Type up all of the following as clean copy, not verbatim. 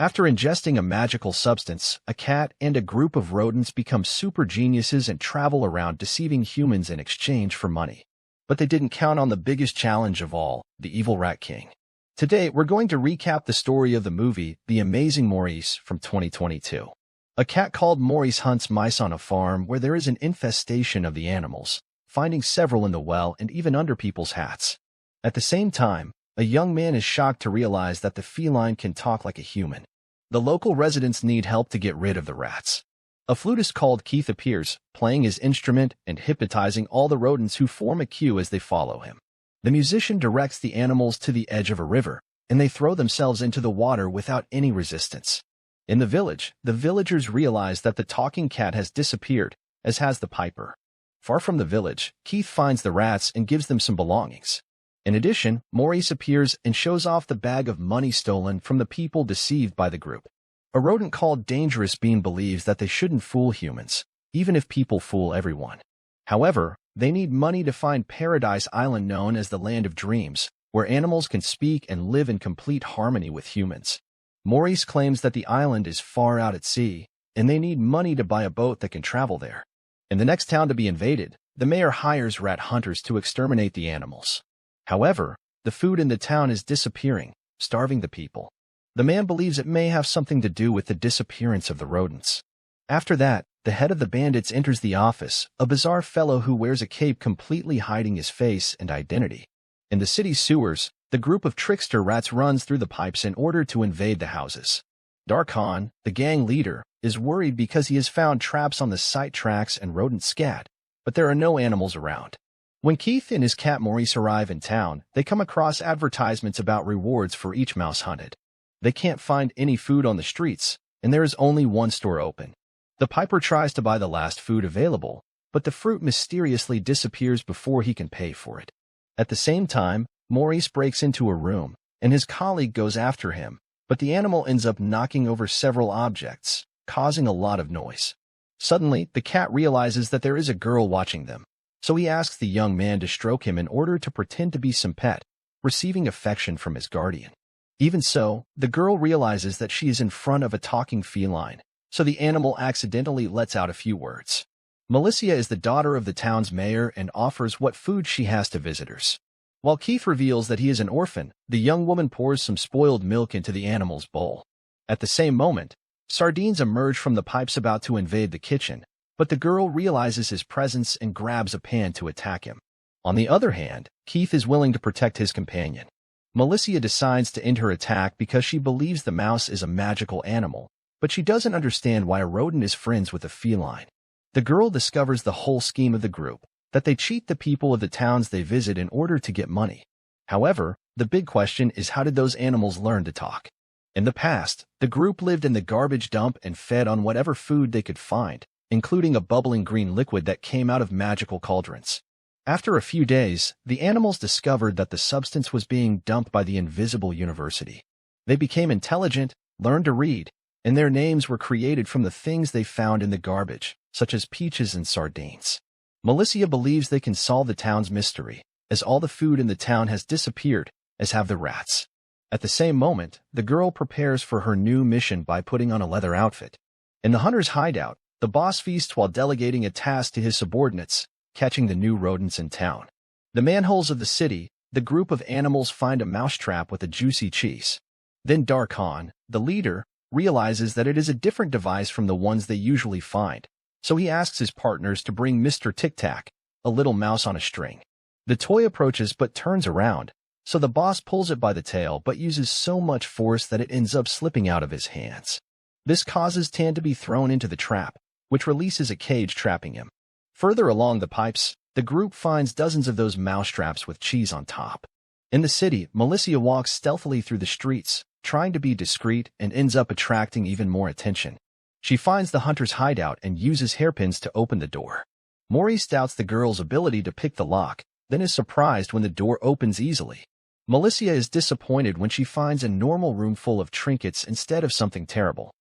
After ingesting a magical substance, a cat and a group of rodents become super geniuses and travel around deceiving humans in exchange for money. But they didn't count on the biggest challenge of all, the evil Rat King. Today, we're going to recap the story of the movie The Amazing Maurice from 2022. A cat called Maurice hunts mice on a farm where there is an infestation of the animals, finding several in the well and even under people's hats. At the same time, a young man is shocked to realize that the feline can talk like a human. The local residents need help to get rid of the rats. A flutist called Keith appears, playing his instrument and hypnotizing all the rodents who form a queue as they follow him. The musician directs the animals to the edge of a river, and they throw themselves into the water without any resistance. In the village, the villagers realize that the talking cat has disappeared, as has the piper. Far from the village, Keith finds the rats and gives them some belongings. In addition, Maurice appears and shows off the bag of money stolen from the people deceived by the group. A rodent called Dangerous Bean believes that they shouldn't fool humans, even if people fool everyone. However, they need money to find Paradise Island, known as the Land of Dreams, where animals can speak and live in complete harmony with humans. Maurice claims that the island is far out at sea, and they need money to buy a boat that can travel there. In the next town to be invaded, the mayor hires rat hunters to exterminate the animals. However, the food in the town is disappearing, starving the people. The man believes it may have something to do with the disappearance of the rodents. After that, the head of the bandits enters the office, a bizarre fellow who wears a cape completely hiding his face and identity. In the city's sewers, the group of trickster rats runs through the pipes in order to invade the houses. Darkhan, the gang leader, is worried because he has found traps on the site tracks and rodent scat, but there are no animals around. When Keith and his cat Maurice arrive in town, they come across advertisements about rewards for each mouse hunted. They can't find any food on the streets, and there is only one store open. The piper tries to buy the last food available, but the fruit mysteriously disappears before he can pay for it. At the same time, Maurice breaks into a room, and his colleague goes after him, but the animal ends up knocking over several objects, causing a lot of noise. Suddenly, the cat realizes that there is a girl watching them. So he asks the young man to stroke him in order to pretend to be some pet, receiving affection from his guardian. Even so, the girl realizes that she is in front of a talking feline, so the animal accidentally lets out a few words. Melissa is the daughter of the town's mayor and offers what food she has to visitors. While Keith reveals that he is an orphan, the young woman pours some spoiled milk into the animal's bowl. At the same moment, sardines emerge from the pipes about to invade the kitchen, but the girl realizes his presence and grabs a pan to attack him. On the other hand, Keith is willing to protect his companion. Melissa decides to end her attack because she believes the mouse is a magical animal, but she doesn't understand why a rodent is friends with a feline. The girl discovers the whole scheme of the group, that they cheat the people of the towns they visit in order to get money. However, the big question is, how did those animals learn to talk? In the past, the group lived in the garbage dump and fed on whatever food they could find, including a bubbling green liquid that came out of magical cauldrons. After a few days, the animals discovered that the substance was being dumped by the invisible university. They became intelligent, learned to read, and their names were created from the things they found in the garbage, such as peaches and sardines. Melissa believes they can solve the town's mystery, as all the food in the town has disappeared, as have the rats. At the same moment, the girl prepares for her new mission by putting on a leather outfit. In the hunter's hideout, the boss feasts while delegating a task to his subordinates, catching the new rodents in town. The manholes of the city, the group of animals find a mousetrap with a juicy cheese. Then Darkhan, the leader, realizes that it is a different device from the ones they usually find, so he asks his partners to bring Mr. Tic-Tac, a little mouse on a string. The toy approaches but turns around, so the boss pulls it by the tail but uses so much force that it ends up slipping out of his hands. This causes Tan to be thrown into the trap, which releases a cage trapping him. Further along the pipes, the group finds dozens of those mousetraps with cheese on top. In the city, Melissa walks stealthily through the streets, trying to be discreet, and ends up attracting even more attention. She finds the hunter's hideout and uses hairpins to open the door. Maurice doubts the girl's ability to pick the lock, then is surprised when the door opens easily. Melissa is disappointed when she finds a normal room full of trinkets instead of something terrible.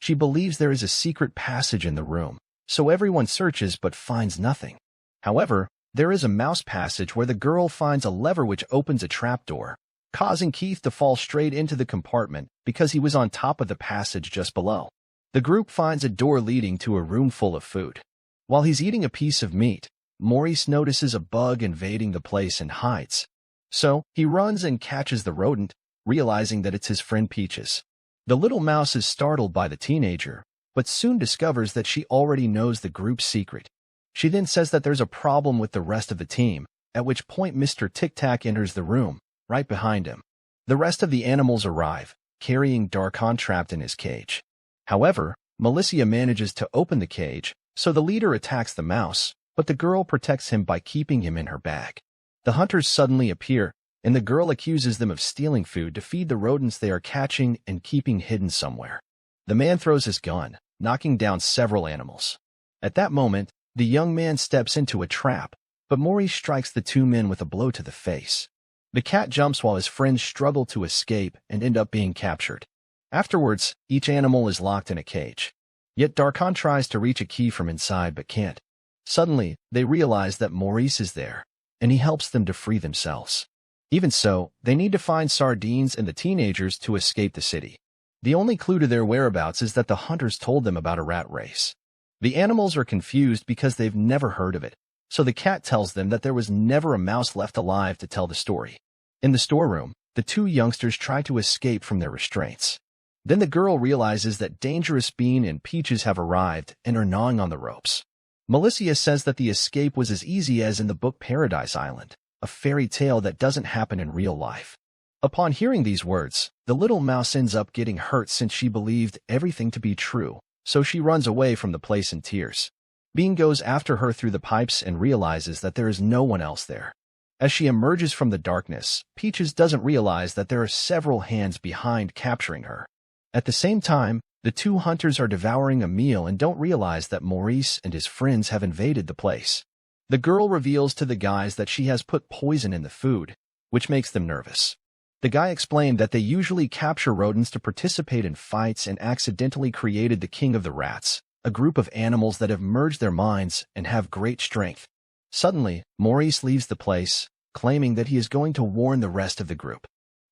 She believes there is a secret passage in the room, so everyone searches but finds nothing. However, there is a mouse passage where the girl finds a lever which opens a trapdoor, causing Keith to fall straight into the compartment because he was on top of the passage just below. The group finds a door leading to a room full of food. While he's eating a piece of meat, Maurice notices a bug invading the place and hides. So, he runs and catches the rodent, realizing that it's his friend Peaches. The little mouse is startled by the teenager, but soon discovers that she already knows the group's secret. She then says that there's a problem with the rest of the team, at which point Mr. Tic-Tac enters the room, right behind him. The rest of the animals arrive, carrying Darkon trapped in his cage. However, Melissa manages to open the cage, so the leader attacks the mouse, but the girl protects him by keeping him in her bag. The hunters suddenly appear, and the girl accuses them of stealing food to feed the rodents they are catching and keeping hidden somewhere. The man throws his gun, knocking down several animals. At that moment, the young man steps into a trap, but Maurice strikes the two men with a blow to the face. The cat jumps while his friends struggle to escape and end up being captured. Afterwards, each animal is locked in a cage. Yet Darkon tries to reach a key from inside but can't. Suddenly, they realize that Maurice is there, and he helps them to free themselves. Even so, they need to find Sardines and the teenagers to escape the city. The only clue to their whereabouts is that the hunters told them about a rat race. The animals are confused because they've never heard of it, so the cat tells them that there was never a mouse left alive to tell the story. In the storeroom, the two youngsters try to escape from their restraints. Then the girl realizes that Dangerous Bean and Peaches have arrived and are gnawing on the ropes. Melissa says that the escape was as easy as in the book Paradise Island, a fairy tale that doesn't happen in real life. Upon hearing these words, the little mouse ends up getting hurt since she believed everything to be true, so she runs away from the place in tears. Bean goes after her through the pipes and realizes that there is no one else there. As she emerges from the darkness, Peaches doesn't realize that there are several hands behind capturing her. At the same time, the two hunters are devouring a meal and don't realize that Maurice and his friends have invaded the place. The girl reveals to the guys that she has put poison in the food, which makes them nervous. The guy explained that they usually capture rodents to participate in fights and accidentally created the king of the rats, a group of animals that have merged their minds and have great strength. Suddenly, Maurice leaves the place, claiming that he is going to warn the rest of the group.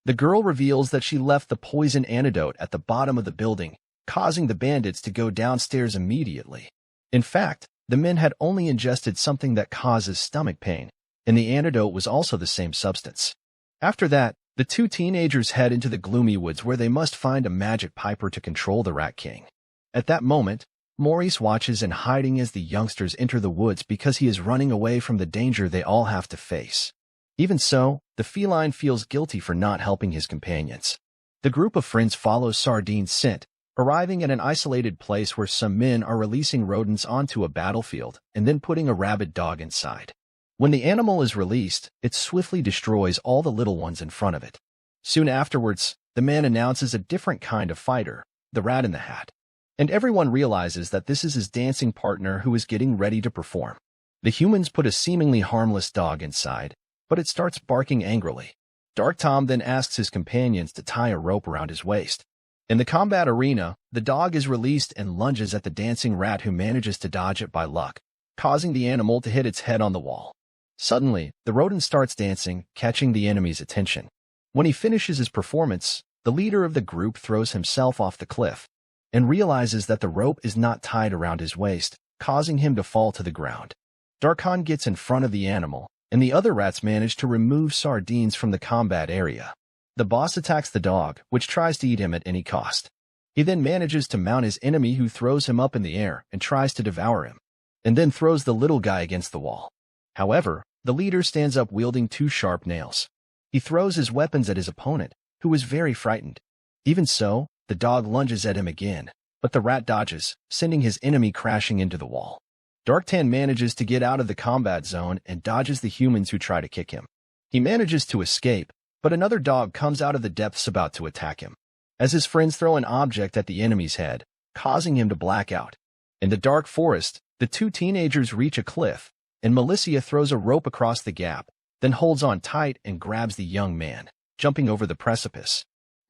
The girl reveals that she left the poison antidote at the bottom of the building, causing the bandits to go downstairs immediately. In fact, the men had only ingested something that causes stomach pain, and the antidote was also the same substance. After that, the two teenagers head into the gloomy woods where they must find a magic piper to control the Rat King. At that moment, Maurice watches in hiding as the youngsters enter the woods because he is running away from the danger they all have to face. Even so, the feline feels guilty for not helping his companions. The group of friends follows Sardine's scent, arriving at an isolated place where some men are releasing rodents onto a battlefield and then putting a rabid dog inside. When the animal is released, it swiftly destroys all the little ones in front of it. Soon afterwards, the man announces a different kind of fighter, the Rat in the Hat. And everyone realizes that this is his dancing partner who is getting ready to perform. The humans put a seemingly harmless dog inside, but it starts barking angrily. Dark Tom then asks his companions to tie a rope around his waist. In the combat arena, the dog is released and lunges at the dancing rat who manages to dodge it by luck, causing the animal to hit its head on the wall. Suddenly, the rodent starts dancing, catching the enemy's attention. When he finishes his performance, the leader of the group throws himself off the cliff and realizes that the rope is not tied around his waist, causing him to fall to the ground. Darkon gets in front of the animal, and the other rats manage to remove Sardines from the combat area. The boss attacks the dog, which tries to eat him at any cost. He then manages to mount his enemy who throws him up in the air and tries to devour him, and then throws the little guy against the wall. However, the leader stands up wielding two sharp nails. He throws his weapons at his opponent, who is very frightened. Even so, the dog lunges at him again, but the rat dodges, sending his enemy crashing into the wall. Darktan manages to get out of the combat zone and dodges the humans who try to kick him. He manages to escape, but another dog comes out of the depths about to attack him, as his friends throw an object at the enemy's head, causing him to black out. In the dark forest, the two teenagers reach a cliff, and Melissa throws a rope across the gap, then holds on tight and grabs the young man, jumping over the precipice.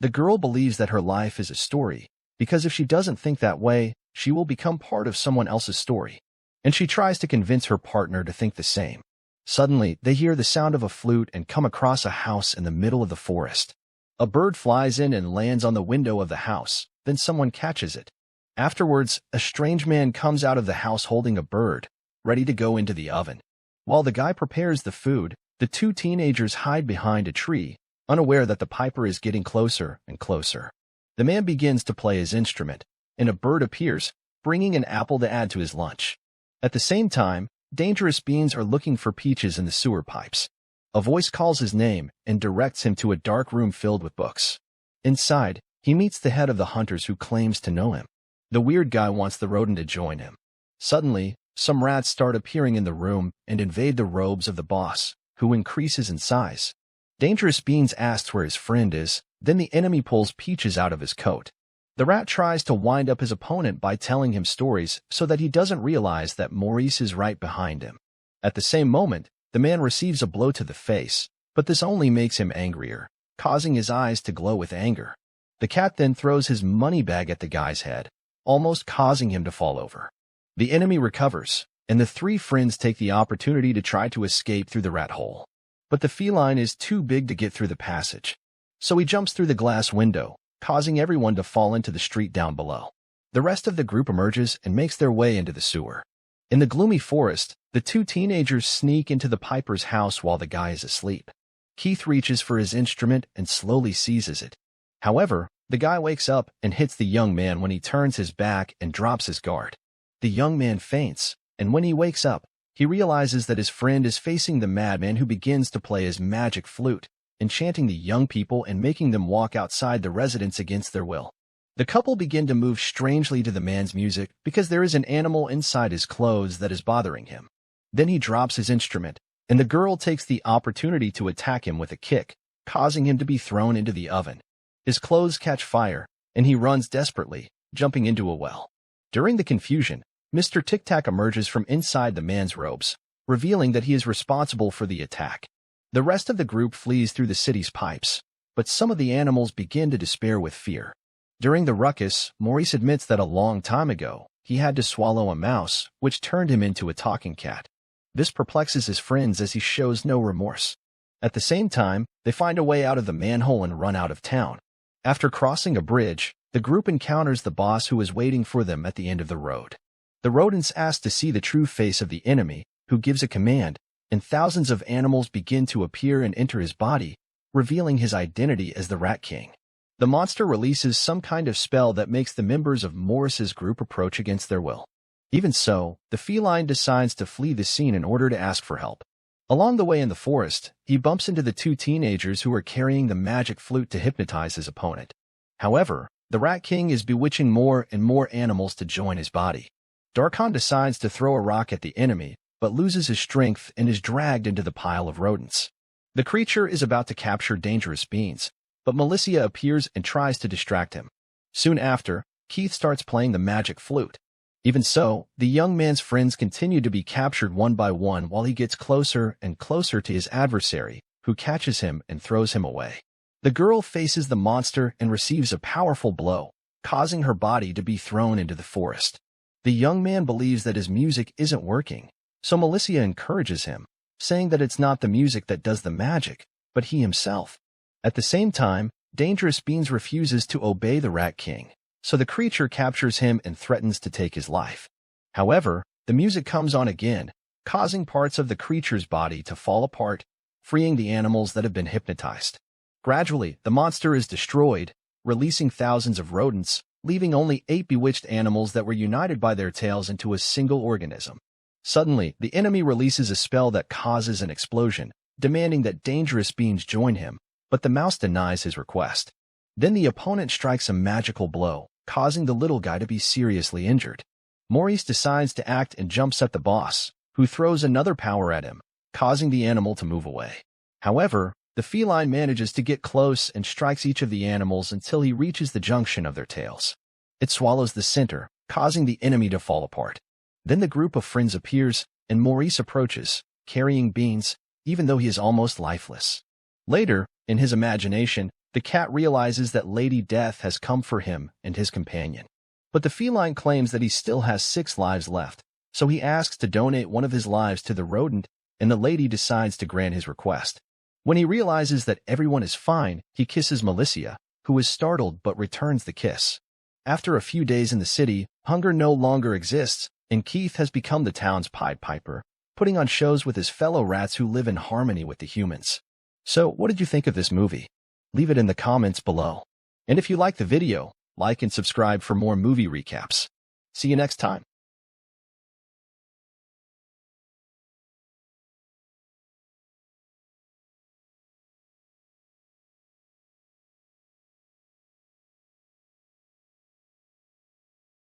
The girl believes that her life is a story, because if she doesn't think that way, she will become part of someone else's story, and she tries to convince her partner to think the same. Suddenly, they hear the sound of a flute and come across a house in the middle of the forest. A bird flies in and lands on the window of the house, then someone catches it. Afterwards, a strange man comes out of the house holding a bird, ready to go into the oven. While the guy prepares the food, the two teenagers hide behind a tree, unaware that the piper is getting closer and closer. The man begins to play his instrument, and a bird appears, bringing an apple to add to his lunch. At the same time, dangerous beings are looking for peaches in the sewer pipes. A voice calls his name and directs him to a dark room filled with books. Inside, he meets the head of the hunters who claims to know him. The weird guy wants the rodent to join him. Suddenly, some rats start appearing in the room and invade the robes of the boss, who increases in size. Dangerous Beans asks where his friend is, then the enemy pulls peaches out of his coat. The rat tries to wind up his opponent by telling him stories so that he doesn't realize that Maurice is right behind him. At the same moment, the man receives a blow to the face, but this only makes him angrier, causing his eyes to glow with anger. The cat then throws his money bag at the guy's head, almost causing him to fall over. The enemy recovers, and the three friends take the opportunity to try to escape through the rat hole. But the feline is too big to get through the passage, so he jumps through the glass window, causing everyone to fall into the street down below. The rest of the group emerges and makes their way into the sewer. In the gloomy forest, the two teenagers sneak into the piper's house while the guy is asleep. Keith reaches for his instrument and slowly seizes it. However, the guy wakes up and hits the young man when he turns his back and drops his guard. The young man faints, and when he wakes up, he realizes that his friend is facing the madman who begins to play his magic flute, enchanting the young people and making them walk outside the residence against their will. The couple begin to move strangely to the man's music because there is an animal inside his clothes that is bothering him. Then he drops his instrument, and the girl takes the opportunity to attack him with a kick, causing him to be thrown into the oven. His clothes catch fire, and he runs desperately, jumping into a well. During the confusion, Mr. Tic Tac emerges from inside the man's robes, revealing that he is responsible for the attack. The rest of the group flees through the city's pipes, but some of the animals begin to despair with fear. During the ruckus, Maurice admits that a long time ago, he had to swallow a mouse, which turned him into a talking cat. This perplexes his friends as he shows no remorse. At the same time, they find a way out of the manhole and run out of town. After crossing a bridge, the group encounters the boss who is waiting for them at the end of the road. The rodents ask to see the true face of the enemy, who gives a command, and thousands of animals begin to appear and enter his body, revealing his identity as the Rat King. The monster releases some kind of spell that makes the members of Morris's group approach against their will. Even so, the feline decides to flee the scene in order to ask for help. Along the way in the forest, he bumps into the two teenagers who are carrying the magic flute to hypnotize his opponent. However, the Rat King is bewitching more and more animals to join his body. Darkon decides to throw a rock at the enemy, but loses his strength and is dragged into the pile of rodents. The creature is about to capture Dangerous Beans, but Melissa appears and tries to distract him. Soon after, Keith starts playing the magic flute. Even so, the young man's friends continue to be captured one by one while he gets closer and closer to his adversary, who catches him and throws him away. The girl faces the monster and receives a powerful blow, causing her body to be thrown into the forest. The young man believes that his music isn't working, so Melissa encourages him, saying that it's not the music that does the magic, but he himself. At the same time, Dangerous Beans refuses to obey the Rat King, so the creature captures him and threatens to take his life. However, the music comes on again, causing parts of the creature's body to fall apart, freeing the animals that have been hypnotized. Gradually, the monster is destroyed, releasing thousands of rodents, leaving only 8 bewitched animals that were united by their tails into a single organism. Suddenly, the enemy releases a spell that causes an explosion, demanding that Dangerous Beans join him, but the mouse denies his request. Then the opponent strikes a magical blow, causing the little guy to be seriously injured. Maurice decides to act and jumps at the boss, who throws another power at him, causing the animal to move away. However, the feline manages to get close and strikes each of the animals until he reaches the junction of their tails. It swallows the center, causing the enemy to fall apart. Then the group of friends appears, and Maurice approaches, carrying Beans, even though he is almost lifeless. Later, in his imagination, the cat realizes that Lady Death has come for him and his companion. But the feline claims that he still has 6 lives left, so he asks to donate one of his lives to the rodent and the lady decides to grant his request. When he realizes that everyone is fine, he kisses Melissa, who is startled but returns the kiss. After a few days in the city, hunger no longer exists, and Keith has become the town's Pied Piper, putting on shows with his fellow rats who live in harmony with the humans. So, what did you think of this movie? Leave it in the comments below. And if you liked the video, like and subscribe for more movie recaps. See you next time.